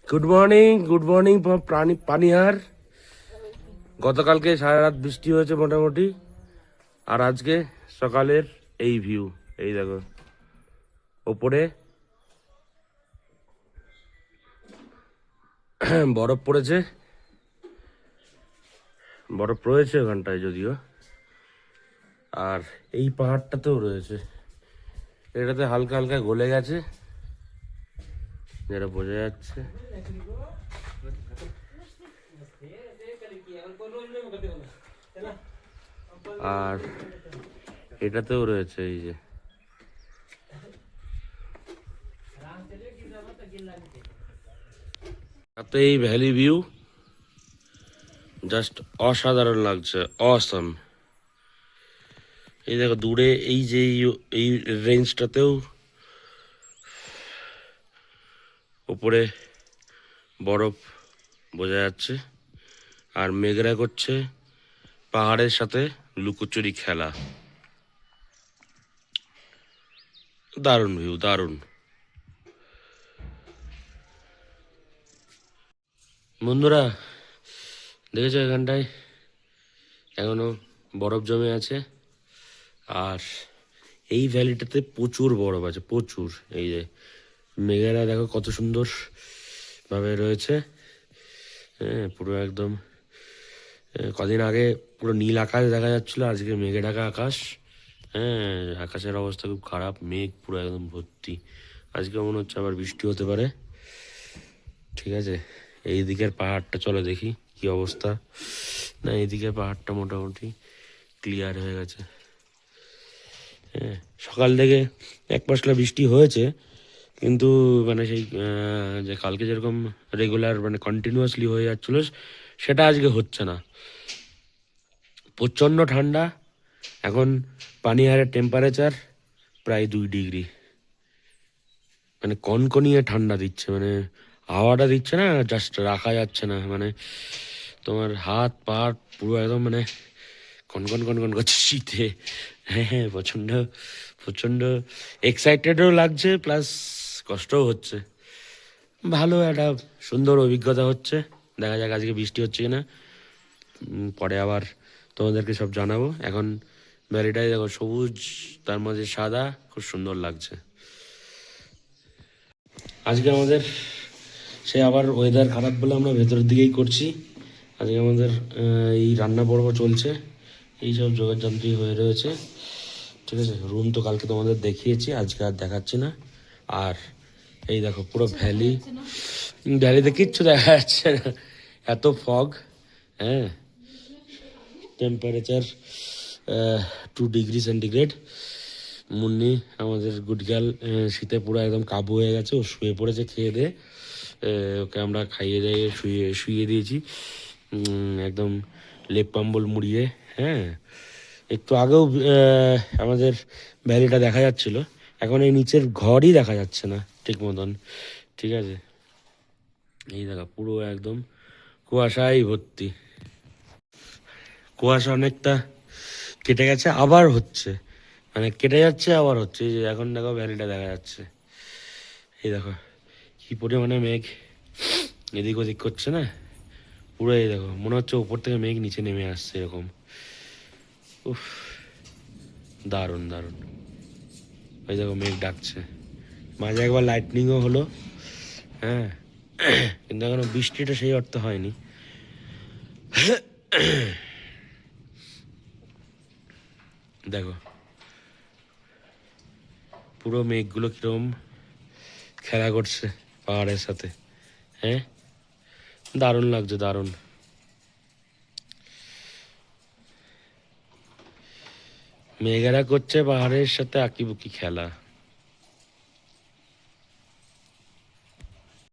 Good morning পানিহার। গতকালকে সারা রাত বৃষ্টি হয়েছে মোটামুটি, আর আজকে সকালের এই ভিউ। এই দেখো ওপরে বরফ পড়েছে, বরফ রয়েছে ওখানটায় যদিও, আর এই পাহাড়টাতেও রয়েছে। এটাতে হালকা হালকা গলে গেছে, যেটা বোঝা যাচ্ছে। আর এটাতেও রয়েছে, এই যে তো এই ভ্যালি ভিউ জাস্ট অসাধারণ লাগছে, অসম। এই দেখো দূরে এই যে এই রেঞ্জটাতেও উপরে বরফ বোঝা যাচ্ছে, আর মেঘরা করছে পাহাড়ের সাথে লুকোচুরি খেলা। দারুণ ভিউ, দারুণ। বন্ধুরা দেখেছো এখানটায় এখনো বরফ জমে আছে, আর এই ভ্যালিটাতে প্রচুর বরফ আছে, প্রচুর। এই যে মেঘেরা দেখো কত সুন্দর ভাবে রয়েছে। হ্যাঁ, পুরো একদম কদিন আগে পুরো নীল আকাশ দেখা যাচ্ছিল, আজকে মেঘে ঢাকা আকাশ। হ্যাঁ, আকাশের অবস্থা খুব খারাপ, মেঘ পুরো একদম ভর্তি। আজকে মনে হচ্ছে আবার বৃষ্টি হতে পারে। ঠিক আছে, এই দিকের পাহাড়টা চলো দেখি কি অবস্থা। না, এই দিকের পাহাড়টা মোটামুটি ক্লিয়ার হয়ে গেছে। হ্যাঁ, সকাল থেকে এক পশলা বৃষ্টি হয়েছে, কিন্তু মানে সেই যে কালকে যেরকম রেগুলার মানে কন্টিনিউয়াসলি হয়ে যাচ্ছিল, সেটা আজকে হচ্ছে না। প্রচণ্ড ঠান্ডা। এখন পানিহারের টেম্পারেচার প্রায় 2 ডিগ্রি, মানে কনকনিয়ে ঠান্ডা দিচ্ছে, মানে হাওয়াটা দিচ্ছে না, জাস্ট রাখা যাচ্ছে না। মানে তোমার হাত পা পুরো একদম মানে কনকন কনকন করছে শীতে। হ্যাঁ হ্যাঁ, প্রচণ্ড প্রচণ্ড এক্সাইটেডও লাগছে, প্লাস কষ্টও হচ্ছে। ভালো একটা সুন্দর অভিজ্ঞতা হচ্ছে। দেখা যাক আজকে বৃষ্টি হচ্ছে কিনা, পরে আবার তোমাদেরকে সব জানাবো। এখন ভ্যালিটাই দেখো সবুজ, তার মাঝে সাদা, খুব সুন্দর লাগছে। আজকে আমাদের সে আবার ওয়েদার খারাপ বলে আমরা ভেতরের দিকেই করছি। আজকে আমাদের এই রান্না পর্ব চলছে, এইসব যোগাযন্ত্রী হয়ে রয়েছে। ঠিক আছে, রুম তো কালকে তোমাদের দেখিয়েছি, আজকে আর দেখাচ্ছি না। আর এই দেখো পুরো ভ্যালিতে কিচ্ছু দেখা যাচ্ছে না, এত ফগ। হ্যাঁ, টেম্পারেচার 2 ডিগ্রি সেন্টিগ্রেড। মুন্নি আমাদের গুড গার্ল শীতে পুরো একদম কাবু হয়ে গেছে, ও শুয়ে পড়েছে খেয়ে দিয়ে। ওকে আমরা খাইয়ে দাইয়ে শুয়ে দিয়েছি একদম লেপ কম্বল মুড়িয়ে। হ্যাঁ, একটু আগেও আমাদের ভ্যালিটা দেখা যাচ্ছিল, এখন এই নিচের ঘরই দেখা যাচ্ছে না ঠিক মতন। ঠিক আছে, এই দেখা পুরো একদম কুয়াশায় ভর্তি। কুয়াশা অনেকটা কেটে গেছে, আবার হচ্ছে, মানে কেটে যাচ্ছে আবার হচ্ছে। এই যে এখন দেখো ভ্যালিটা দেখা যাচ্ছে, এই দেখো কি পরিমাণে মেঘ এদিক ওদিক করছে না, পুরো এই দেখো মনে হচ্ছে উপর থেকে মেঘ নিচে নেমে আসছে এরকম। উফ, দারুণ দারুণ। ওই দেখো মেঘ ডাকছে, মাঝে একবার লাইটনিংও হলো। হ্যাঁ, কিন্তু এখনো বৃষ্টিটা সেই অর্থে হয়নি। দেখো পুরো মেঘগুলো কিরকম খেলা করছে পাহাড়ের সাথে। হ্যাঁ, দারুণ লাগছে, দারুণ। মেঘেরা করছে পাহাড়ের সাথে আঁকিবুকি খেলা।